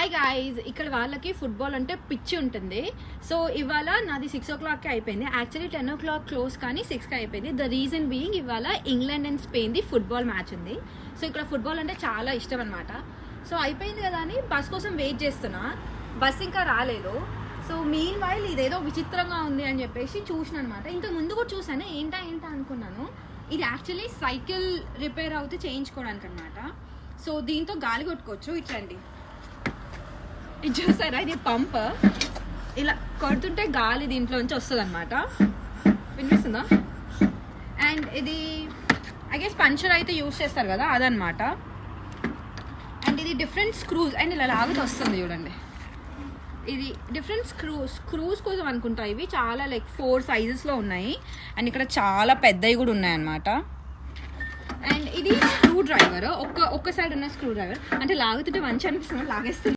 Hi guys, ఇక్కడ వాళ్ళకి football అంటే పిచ్చి ఉంటుంది. సో ఇవాళ నాది 6 o'clockకి అయిపోయింది. యాక్చువల్లీ 10 o'clock క్లోజ్, కానీ 6కి అయిపోయింది. ద రీజన్ బీయింగ్ ఇవాళ ఇంగ్లాండ్ అండ్ స్పెయిన్ది ఫుట్బాల్ మ్యాచ్ ఉంది. సో ఇక్కడ ఫుట్బాల్ అంటే చాలా ఇష్టం అనమాట. సో అయిపోయింది కదా అని బస్ కోసం వెయిట్ చేస్తున్నా. బస్ ఇంకా రాలేదు. సో మీన్ వైల్ ఇదేదో విచిత్రంగా ఉంది అని చెప్పేసి చూసిన అనమాట. ఇంతకు ముందు కూడా చూసాను, ఏంటా అనుకున్నాను. ఇది యాక్చువల్లీ సైకిల్ రిపేర్ అవుతే చేయించుకోవడానికి అనమాట. సో దీంతో గాలి కొట్టుకోవచ్చు. ఇట్లండి, ఇది చూసారా, ఇది పంప్. ఇలా కొడుతుంటే గాలి దీంట్లో నుంచి వస్తుంది అనమాట. వినిపిస్తుందా? అండ్ ఇది ఐ గెస్ పంచర్ అయితే యూజ్ చేస్తారు కదా, అదనమాట. అండ్ ఇది డిఫరెంట్ స్క్రూస్, అండ్ ఇలా లాగుతూ వస్తుంది చూడండి. ఇది డిఫరెంట్ స్క్రూస్ కోసం అనుకుంటా. ఇవి చాలా లైక్ 4 సైజెస్లో ఉన్నాయి. అండ్ ఇక్కడ చాలా పెద్దవి కూడా ఉన్నాయన్నమాట. అండ్ ఇది స్క్రూ డ్రైవర్, ఒక్క సైడ్ ఉన్న స్క్రూ డ్రైవర్. అంటే లాగుతుంటే మంచి అనిపిస్తుంది, లాగేస్తుంది.